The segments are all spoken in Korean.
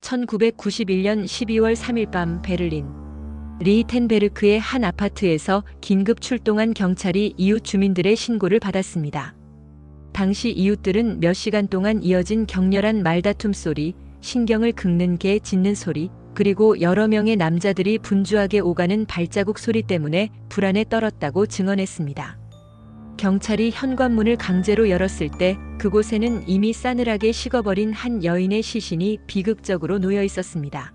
1991년 12월 3일 밤 베를린 리히텐베르크의 한 아파트에서 긴급 출동한 경찰이 이웃 주민들의 신고를 받았습니다. 당시 이웃들은 몇 시간 동안 이어진 격렬한 말다툼 소리, 신경을 긁는 개 짖는 소리, 그리고 여러 명의 남자들이 분주하게 오가는 발자국 소리 때문에 불안에 떨었다고 증언했습니다. 경찰이 현관문을 강제로 열었을 때 그곳에는 이미 싸늘하게 식어버린 한 여인의 시신이 비극적으로 놓여 있었습니다.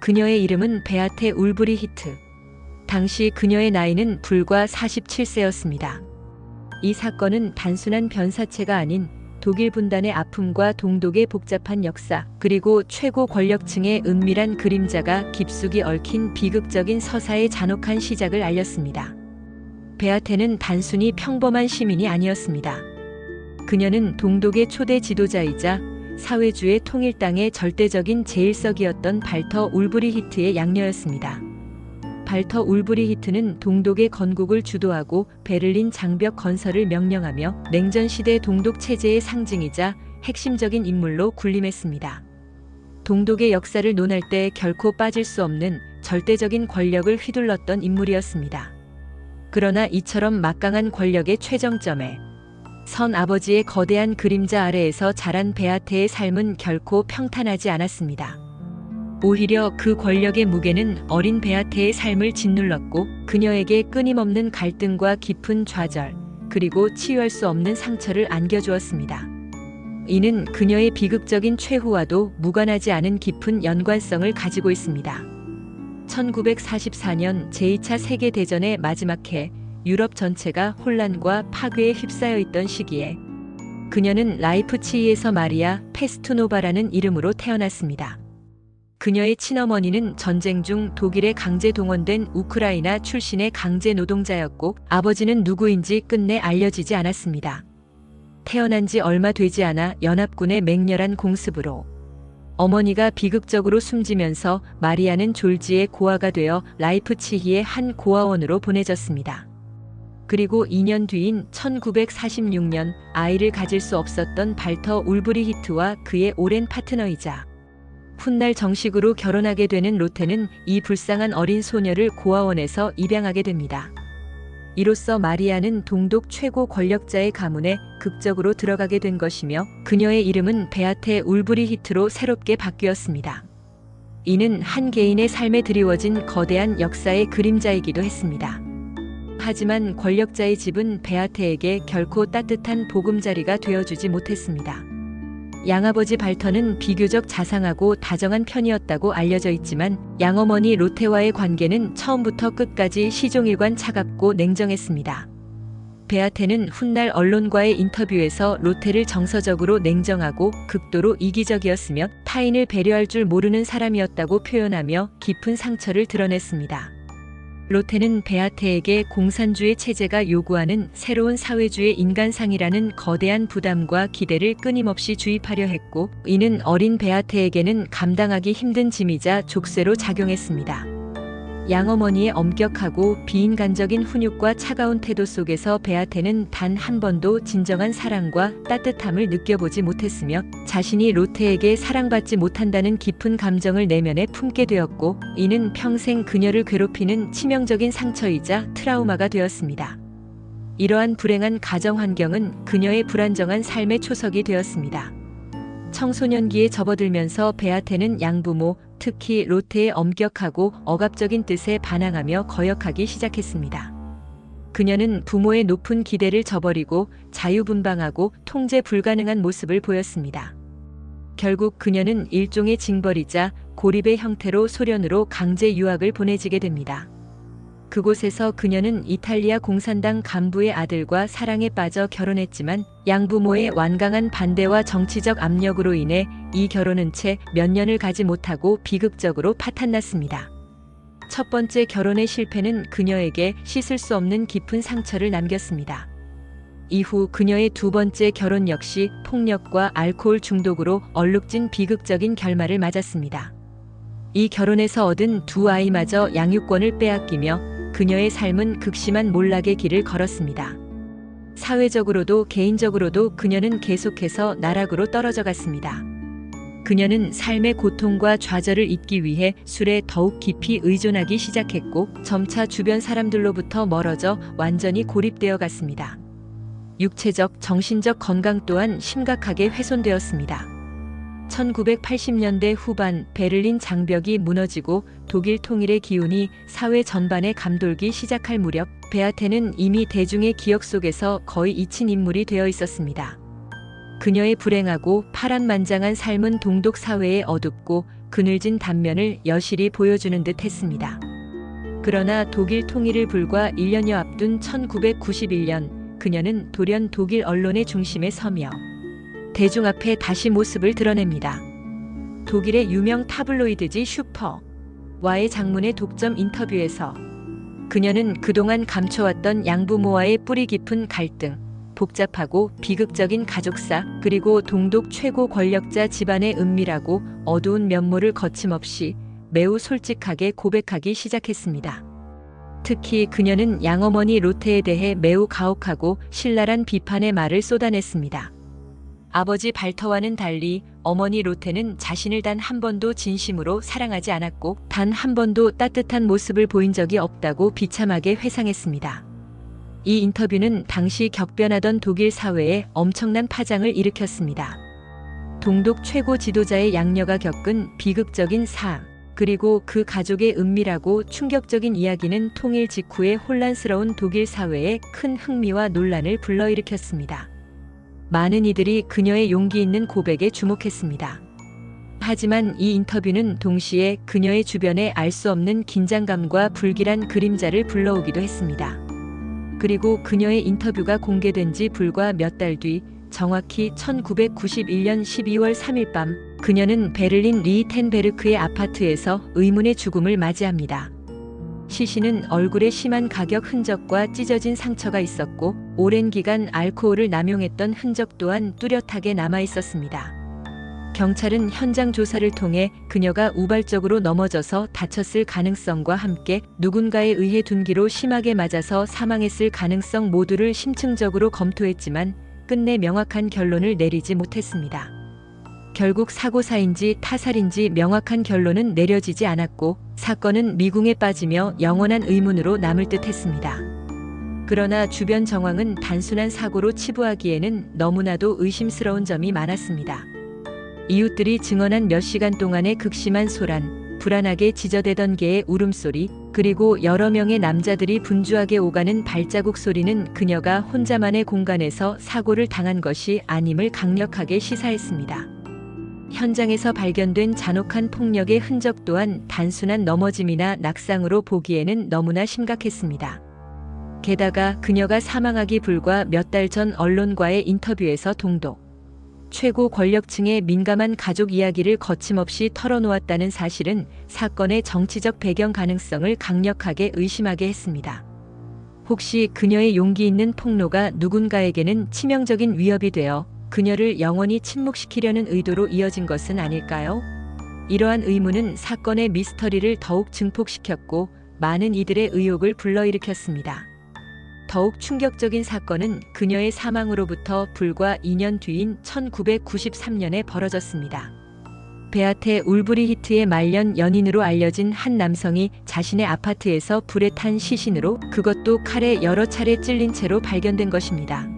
그녀의 이름은 베아테 울브리히트. 당시 그녀의 나이는 불과 47세였습니다. 이 사건은 단순한 변사체가 아닌 독일 분단의 아픔과 동독의 복잡한 역사, 그리고 최고 권력층의 은밀한 그림자가 깊숙이 얽힌 비극적인 서사의 잔혹한 시작을 알렸습니다. 베아테는 단순히 평범한 시민이 아니었습니다. 그녀는 동독의 초대 지도자이자 사회주의 통일당의 절대적인 제일석이었던 발터 울브리히트의 양녀였습니다. 발터 울브리히트는 동독의 건국을 주도하고 베를린 장벽 건설을 명령하며 냉전시대 동독 체제의 상징이자 핵심적인 인물로 군림했습니다. 동독의 역사를 논할 때 결코 빠질 수 없는 절대적인 권력을 휘둘렀던 인물이었습니다. 그러나 이처럼 막강한 권력의 최정점에 선 아버지의 거대한 그림자 아래에서 자란 베아테의 삶은 결코 평탄하지 않았습니다. 오히려 그 권력의 무게는 어린 베아테의 삶을 짓눌렀고 그녀에게 끊임없는 갈등과 깊은 좌절, 그리고 치유할 수 없는 상처를 안겨주었습니다. 이는 그녀의 비극적인 최후와도 무관하지 않은 깊은 연관성을 가지고 있습니다. 1944년 제2차 세계대전의 마지막 해 유럽 전체가 혼란과 파괴에 휩싸여 있던 시기에 그녀는 라이프치히에서 마리아 페스투노바라는 이름으로 태어났습니다. 그녀의 친어머니는 전쟁 중 독일에 강제 동원된 우크라이나 출신의 강제 노동자였고 아버지는 누구인지 끝내 알려지지 않았습니다. 태어난 지 얼마 되지 않아 연합군의 맹렬한 공습으로 어머니가 비극적으로 숨지면서 마리아는 졸지에 고아가 되어 라이프치히의 한 고아원으로 보내졌습니다. 그리고 2년 뒤인 1946년 아이를 가질 수 없었던 발터 울브리히트와 그의 오랜 파트너이자 훗날 정식으로 결혼하게 되는 로테는 이 불쌍한 어린 소녀를 고아원에서 입양하게 됩니다. 이로써 마리아는 동독 최고 권력자의 가문에 극적으로 들어가게 된 것이며 그녀의 이름은 베아테 울브리히트로 새롭게 바뀌었습니다. 이는 한 개인의 삶에 드리워진 거대한 역사의 그림자이기도 했습니다. 하지만 권력자의 집은 베아테에게 결코 따뜻한 보금자리가 되어주지 못했습니다. 양아버지 발터는 비교적 자상하고 다정한 편이었다고 알려져 있지만 양어머니 로테와의 관계는 처음부터 끝까지 시종일관 차갑고 냉정했습니다. 베아테는 훗날 언론과의 인터뷰에서 로테를 정서적으로 냉정하고 극도로 이기적이었으며 타인을 배려할 줄 모르는 사람이었다고 표현하며 깊은 상처를 드러냈습니다. 로테는 베아테에게 공산주의 체제가 요구하는 새로운 사회주의 인간상이라는 거대한 부담과 기대를 끊임없이 주입하려 했고 이는 어린 베아테에게는 감당하기 힘든 짐이자 족쇄로 작용했습니다. 양어머니의 엄격하고 비인간적인 훈육과 차가운 태도 속에서 베아테는 단 한 번도 진정한 사랑과 따뜻함을 느껴보지 못했으며 자신이 로테에게 사랑받지 못한다는 깊은 감정을 내면에 품게 되었고 이는 평생 그녀를 괴롭히는 치명적인 상처이자 트라우마가 되었습니다. 이러한 불행한 가정 환경은 그녀의 불안정한 삶의 초석이 되었습니다. 청소년기에 접어들면서 베아테는 양부모, 특히 로테의 엄격하고 억압적인 뜻에 반항하며 거역하기 시작했습니다. 그녀는 부모의 높은 기대를 저버리고 자유분방하고 통제 불가능한 모습을 보였습니다. 결국 그녀는 일종의 징벌이자 고립의 형태로 소련으로 강제 유학을 보내지게 됩니다. 그곳에서 그녀는 이탈리아 공산당 간부의 아들과 사랑에 빠져 결혼했지만 양부모의 완강한 반대와 정치적 압력으로 인해 이 결혼은 채 몇 년을 가지 못하고 비극적으로 파탄났습니다. 첫 번째 결혼의 실패는 그녀에게 씻을 수 없는 깊은 상처를 남겼습니다. 이후 그녀의 두 번째 결혼 역시 폭력과 알코올 중독으로 얼룩진 비극적인 결말을 맞았습니다. 이 결혼에서 얻은 두 아이마저 양육권을 빼앗기며 그녀의 삶은 극심한 몰락의 길을 걸었습니다. 사회적으로도 개인적으로도 그녀는 계속해서 나락으로 떨어져 갔습니다. 그녀는 삶의 고통과 좌절을 잊기 위해 술에 더욱 깊이 의존하기 시작했고 점차 주변 사람들로부터 멀어져 완전히 고립되어 갔습니다. 육체적, 정신적 건강 또한 심각하게 훼손되었습니다. 1980년대 후반 베를린 장벽이 무너지고 독일 통일의 기운이 사회 전반에 감돌기 시작할 무렵 베아테는 이미 대중의 기억 속에서 거의 잊힌 인물이 되어 있었습니다. 그녀의 불행하고 파란만장한 삶은 동독 사회의 어둡고 그늘진 단면을 여실히 보여주는 듯 했습니다. 그러나 독일 통일을 불과 1년여 앞둔 1991년 그녀는 돌연 독일 언론의 중심에 서며 대중 앞에 다시 모습을 드러냅니다. 독일의 유명 타블로이드지 슈퍼와의 장문의 독점 인터뷰에서 그녀는 그동안 감춰왔던 양부모와의 뿌리 깊은 갈등, 복잡하고 비극적인 가족사, 그리고 동독 최고 권력자 집안의 은밀하고 어두운 면모를 거침없이 매우 솔직하게 고백하기 시작했습니다. 특히 그녀는 양어머니 로테에 대해 매우 가혹하고 신랄한 비판의 말을 쏟아냈습니다. 아버지 발터와는 달리 어머니 로테는 자신을 단 한 번도 진심으로 사랑하지 않았고 단 한 번도 따뜻한 모습을 보인 적이 없다고 비참하게 회상했습니다. 이 인터뷰는 당시 격변하던 독일 사회에 엄청난 파장을 일으켰습니다. 동독 최고 지도자의 양녀가 겪은 비극적인 사항, 그리고 그 가족의 은밀하고 충격적인 이야기는 통일 직후의 혼란스러운 독일 사회에 큰 흥미와 논란을 불러일으켰습니다. 많은 이들이 그녀의 용기 있는 고백에 주목했습니다. 하지만 이 인터뷰는 동시에 그녀의 주변에 알 수 없는 긴장감과 불길한 그림자를 불러오기도 했습니다. 그리고 그녀의 인터뷰가 공개된 지 불과 몇 달 뒤, 정확히 1991년 12월 3일 밤, 그녀는 베를린 리히텐베르크의 아파트에서 의문의 죽음을 맞이합니다. 시신은 얼굴에 심한 가격 흔적과 찢어진 상처가 있었고, 오랜 기간 알코올을 남용했던 흔적 또한 뚜렷하게 남아 있었습니다. 경찰은 현장 조사를 통해 그녀가 우발적으로 넘어져서 다쳤을 가능성과 함께 누군가에 의해 둔기로 심하게 맞아서 사망했을 가능성 모두를 심층적으로 검토했지만 끝내 명확한 결론을 내리지 못했습니다. 결국 사고사인지 타살인지 명확한 결론은 내려지지 않았고 사건은 미궁에 빠지며 영원한 의문으로 남을 듯 했습니다. 그러나 주변 정황은 단순한 사고로 치부하기에는 너무나도 의심스러운 점이 많았습니다. 이웃들이 증언한 몇 시간 동안의 극심한 소란, 불안하게 지저대던 개의 울음소리, 그리고 여러 명의 남자들이 분주하게 오가는 발자국 소리는 그녀가 혼자만의 공간에서 사고를 당한 것이 아님을 강력하게 시사했습니다. 현장에서 발견된 잔혹한 폭력의 흔적 또한 단순한 넘어짐이나 낙상으로 보기에는 너무나 심각했습니다. 게다가 그녀가 사망하기 불과 몇 달 전 언론과의 인터뷰에서 동독 최고 권력층의 민감한 가족 이야기를 거침없이 털어놓았다는 사실은 사건의 정치적 배경 가능성을 강력하게 의심하게 했습니다. 혹시 그녀의 용기 있는 폭로가 누군가에게는 치명적인 위협이 되어 그녀를 영원히 침묵시키려는 의도로 이어진 것은 아닐까요? 이러한 의문은 사건의 미스터리를 더욱 증폭시켰고 많은 이들의 의혹을 불러일으켰습니다. 더욱 충격적인 사건은 그녀의 사망으로부터 불과 2년 뒤인 1993년에 벌어졌습니다. 베아테 울브리히트의 말년 연인으로 알려진 한 남성이 자신의 아파트에서 불에 탄 시신으로, 그것도 칼에 여러 차례 찔린 채로 발견된 것입니다.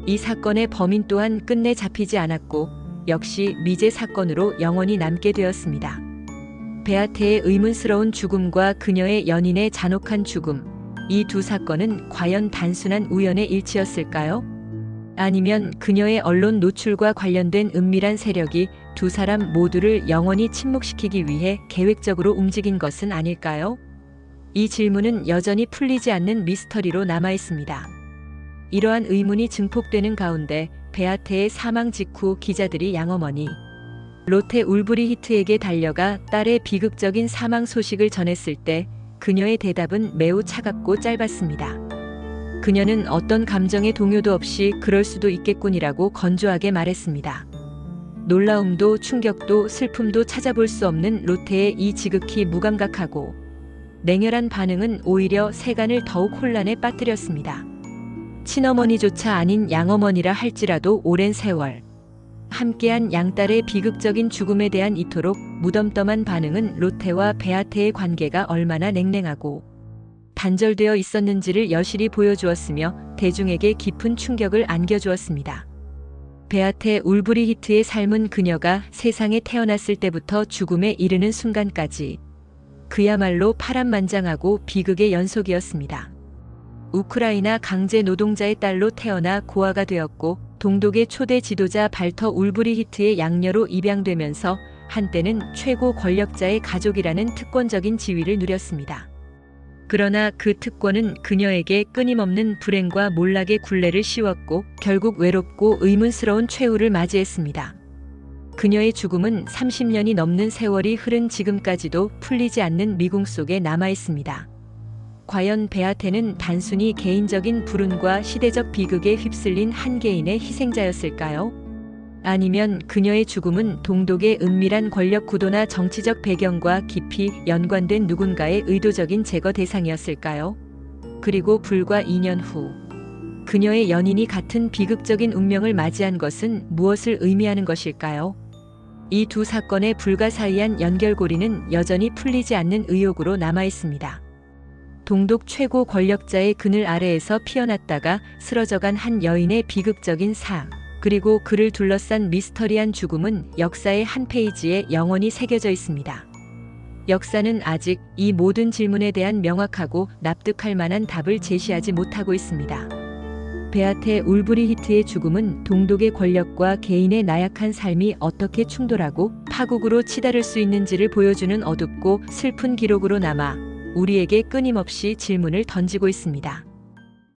이 사건의 범인 또한 끝내 잡히지 않았고 역시 미제 사건으로 영원히 남게 되었습니다. 베아테의 의문스러운 죽음과 그녀의 연인의 잔혹한 죽음, 이 두 사건은 과연 단순한 우연의 일치였을까요? 아니면 그녀의 언론 노출과 관련된 은밀한 세력이 두 사람 모두를 영원히 침묵시키기 위해 계획적으로 움직인 것은 아닐까요? 이 질문은 여전히 풀리지 않는 미스터리로 남아 있습니다. 이러한 의문이 증폭되는 가운데 베아테의 사망 직후 기자들이 양어머니 로테 울브리히트에게 달려가 딸의 비극적인 사망 소식을 전했을 때 그녀의 대답은 매우 차갑고 짧았습니다. 그녀는 어떤 감정의 동요도 없이 그럴 수도 있겠군이라고 건조하게 말했습니다. 놀라움도 충격도 슬픔도 찾아볼 수 없는 로테의 이 지극히 무감각하고 냉혈한 반응은 오히려 세간을 더욱 혼란에 빠뜨렸습니다. 친어머니조차 아닌 양어머니라 할지라도 오랜 세월 함께한 양딸의 비극적인 죽음에 대한 이토록 무덤덤한 반응은 로테와 베아테의 관계가 얼마나 냉랭하고 단절되어 있었는지를 여실히 보여주었으며 대중에게 깊은 충격을 안겨주었습니다. 베아테 울브리히트의 삶은 그녀가 세상에 태어났을 때부터 죽음에 이르는 순간까지 그야말로 파란만장하고 비극의 연속이었습니다. 우크라이나 강제 노동자의 딸로 태어나 고아가 되었고 동독의 초대 지도자 발터 울브리히트의 양녀로 입양되면서 한때는 최고 권력자의 가족이라는 특권적인 지위를 누렸습니다. 그러나 그 특권은 그녀에게 끊임없는 불행과 몰락의 굴레를 씌웠고 결국 외롭고 의문스러운 최후를 맞이했습니다. 그녀의 죽음은 30년이 넘는 세월이 흐른 지금까지도 풀리지 않는 미궁 속에 남아 있습니다. 과연 베아테는 단순히 개인적인 불운과 시대적 비극에 휩쓸린 한 개인의 희생자였을까요? 아니면 그녀의 죽음은 동독의 은밀한 권력 구도나 정치적 배경과 깊이 연관된 누군가의 의도적인 제거 대상이었을까요? 그리고 불과 2년 후 그녀의 연인이 같은 비극적인 운명을 맞이한 것은 무엇을 의미하는 것일까요? 이 두 사건의 불가사의한 연결고리는 여전히 풀리지 않는 의혹으로 남아 있습니다. 동독 최고 권력자의 그늘 아래에서 피어났다가 쓰러져간 한 여인의 비극적인 삶, 그리고 그를 둘러싼 미스터리한 죽음은 역사의 한 페이지에 영원히 새겨져 있습니다. 역사는 아직 이 모든 질문에 대한 명확하고 납득할 만한 답을 제시하지 못하고 있습니다. 베아테 울브리히트의 죽음은 동독의 권력과 개인의 나약한 삶이 어떻게 충돌하고 파국으로 치달을 수 있는지를 보여주는 어둡고 슬픈 기록으로 남아 우리에게 끊임없이 질문을 던지고 있습니다.